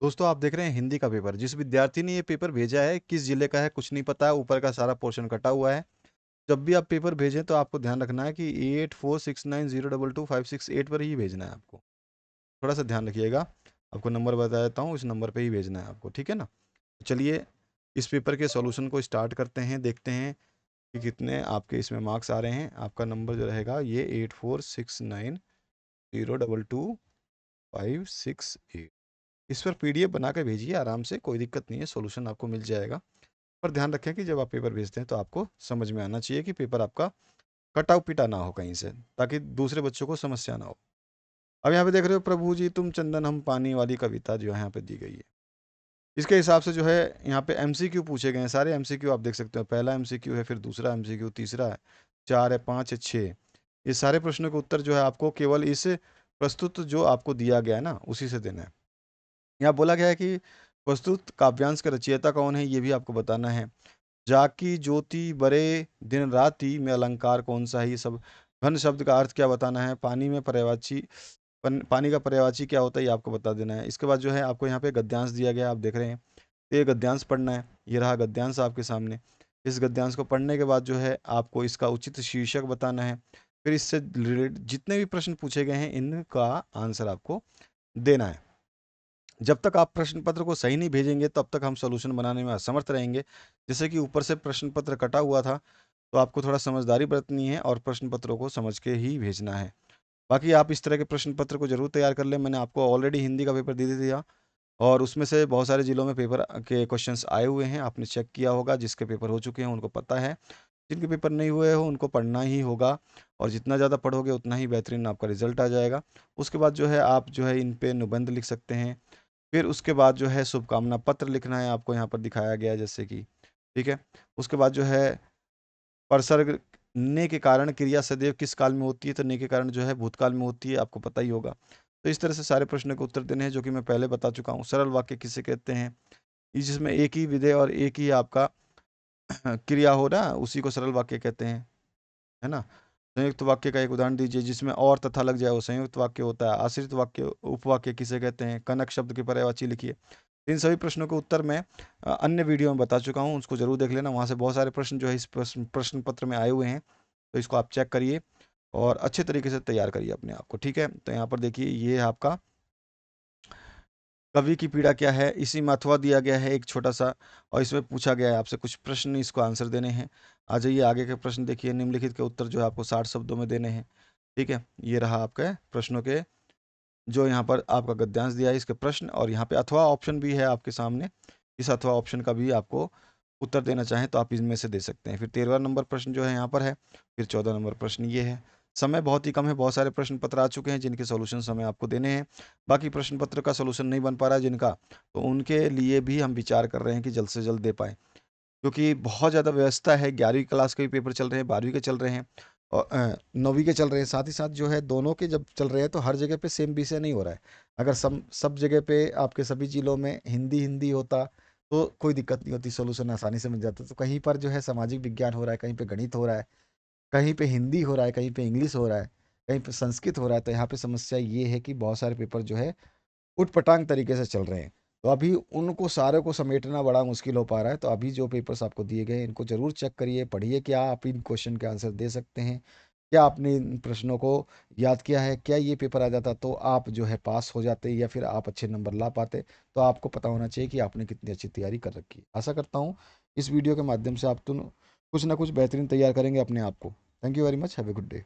दोस्तों आप देख रहे हैं हिंदी का पेपर। जिस विद्यार्थी ने ये पेपर भेजा है, किस जिले का है कुछ नहीं पता है, ऊपर का सारा पोर्शन कटा हुआ है। जब भी आप पेपर भेजें तो आपको ध्यान रखना है कि 8469022568 पर ही भेजना है आपको। थोड़ा सा ध्यान रखिएगा। आपको नंबर बता देता हूँ, इस नंबर पे ही भेजना है आपको, ठीक है ना। चलिए इस पेपर के सॉल्यूशन को स्टार्ट करते हैं, देखते हैं कि कितने आपके इसमें मार्क्स आ रहे हैं। आपका नंबर जो रहेगा ये 8469022568। इस पर पीडीएफ बना कर भेजिए आराम से, कोई दिक्कत नहीं है, सॉल्यूशन आपको मिल जाएगा। पर ध्यान रखें कि जब आप पेपर भेजते हैं तो आपको समझ में आना चाहिए कि पेपर आपका कटा पिटा ना हो कहीं से, ताकि दूसरे बच्चों को समस्या ना हो। अब यहाँ पे देख रहे हो, प्रभु जी तुम चंदन हम पानी वाली कविता जो है यहाँ पे दी गई है। इसके हिसाब से जो है यहाँ पे एमसीक्यू पूछे गए हैं। सारे एमसीक्यू आप देख सकते हो, पहला एमसीक्यू है, फिर दूसरा एमसीक्यू, तीसरा है, चार है, पाँच है, छः। ये सारे प्रश्नों के उत्तर जो है आपको केवल इस प्रस्तुत जो आपको दिया गया है ना उसी से देना है। यहाँ बोला गया है कि प्रस्तुत काव्यांश का रचयिता कौन है, ये भी आपको बताना है। जाकी ज्योति बरे दिन राति में अलंकार कौन सा है, ये सब। घन शब्द का अर्थ क्या बताना है। पानी में पर्यायवाची पानी का पर्यायवाची क्या होता है, ये आपको बता देना है। इसके बाद जो है आपको यहाँ पे गद्यांश दिया गया है, आप देख रहे हैं। तो ये गद्यांश पढ़ना है, ये रहा गद्यांश आपके सामने। इस गद्यांश को पढ़ने के बाद जो है आपको इसका उचित शीर्षक बताना है। फिर इससे रिलेटेड जितने भी प्रश्न पूछे गए हैं इनका आंसर आपको देना है। जब तक आप प्रश्न पत्र को सही नहीं भेजेंगे तब तक हम सॉल्यूशन बनाने में असमर्थ रहेंगे। जैसे कि ऊपर से प्रश्न पत्र कटा हुआ था, तो आपको थोड़ा समझदारी बरतनी है और प्रश्न पत्रों को समझ के ही भेजना है। बाकी आप इस तरह के प्रश्न पत्र को जरूर तैयार कर लें। मैंने आपको ऑलरेडी हिंदी का पेपर दे दिया और उसमें से बहुत सारे जिलों में पेपर के क्वेश्चंस आए हुए हैं, आपने चेक किया होगा। जिसके पेपर हो चुके हैं उनको पता है, जिनके पेपर नहीं हुए हो उनको पढ़ना ही होगा। और जितना ज़्यादा पढ़ोगे उतना ही बेहतरीन आपका रिजल्ट आ जाएगा। उसके बाद जो है आप जो है इन पे निबंध लिख सकते हैं। फिर उसके बाद जो है शुभकामना पत्र लिखना है, आपको यहाँ पर दिखाया गया है जैसे कि, ठीक है। उसके बाद जो है परसर्ग ने के कारण क्रिया सदैव किस काल में होती है, तो ने के कारण जो है भूतकाल में होती है, आपको पता ही होगा। तो इस तरह से सारे प्रश्नों के उत्तर देने हैं, जो कि मैं पहले बता चुका हूँ। सरल वाक्य किसे कहते हैं, ये जिसमें एक ही विधेय और एक ही आपका क्रिया हो रहा उसी को सरल वाक्य कहते हैं, है ना। संयुक्त वाक्य का एक उदाहरण दीजिए जिसमें और तथा लग जाए, वो संयुक्त वाक्य होता है। आश्रित वाक्य उपवाक्य किसे कहते हैं, कनक शब्द की पर्यायवाची लिखिए। इन सभी प्रश्नों के उत्तर मैं अन्य वीडियो में बता चुका हूँ, उसको जरूर देख लेना। वहाँ से बहुत सारे प्रश्न जो है इस प्रश्न पत्र में आए हुए हैं, तो इसको आप चेक करिए और अच्छे तरीके से तैयार करिए अपने आप को, ठीक है। तो यहाँ पर देखिए ये है आपका कवि की पीड़ा क्या है, इसी में अथवा दिया गया है एक छोटा सा, और इसमें पूछा गया है आपसे कुछ प्रश्न, इसको आंसर देने हैं। आ जाइए आगे के प्रश्न देखिए। निम्नलिखित के उत्तर जो है आपको 60 शब्दों में देने हैं, ठीक है। ये रहा आपके प्रश्नों के जो यहाँ पर आपका गद्यांश दिया है इसके प्रश्न, और यहाँ पे अथवा ऑप्शन भी है आपके सामने। इस अथवा ऑप्शन का भी आपको उत्तर देना चाहें तो आप इनमें से दे सकते हैं। फिर 13वां नंबर प्रश्न जो है यहाँ पर है। फिर 14 नंबर प्रश्न ये है। समय बहुत ही कम है, बहुत सारे प्रश्न पत्र आ चुके हैं जिनके सॉल्यूशन समय आपको देने हैं। बाकी प्रश्न पत्र का सॉल्यूशन नहीं बन पा रहा है जिनका, तो उनके लिए भी हम विचार कर रहे हैं कि जल्द से जल्द दे पाएँ। क्योंकि बहुत ज़्यादा व्यवस्था है, 11वीं क्लास के भी पेपर चल रहे हैं, 12वीं के चल रहे हैं और 9वीं के चल रहे हैं। साथ ही साथ जो है दोनों के जब चल रहे हैं तो हर जगह पे सेम विषय नहीं हो रहा है। अगर सब जगह पे आपके सभी जिलों में हिंदी हिंदी होता तो कोई दिक्कत नहीं होती, सॉल्यूशन आसानी से मिल जाता। तो कहीं पर जो है सामाजिक विज्ञान हो रहा है, कहीं पे गणित हो रहा है, कहीं पे हिंदी हो रहा है, कहीं पे इंग्लिश हो रहा है, कहीं पे संस्कृत हो रहा है। तो यहाँ पे समस्या ये है कि बहुत सारे पेपर जो है उटपटांग तरीके से चल रहे हैं। तो अभी उनको सारे को समेटना बड़ा मुश्किल हो पा रहा है। तो अभी जो पेपर्स आपको दिए गए हैं इनको जरूर चेक करिए, पढ़िए। क्या आप इन क्वेश्चन के आंसर दे सकते हैं, क्या आपने इन प्रश्नों को याद किया है, क्या ये पेपर आ जाता तो आप जो है पास हो जाते या फिर आप अच्छे नंबर ला पाते। तो आपको पता होना चाहिए कि आपने कितनी अच्छी तैयारी कर रखी है। आशा करता हूँ इस वीडियो के माध्यम से आप कुछ ना कुछ बेहतरीन तैयार करेंगे अपने आप को। Thank you very much, have a good day.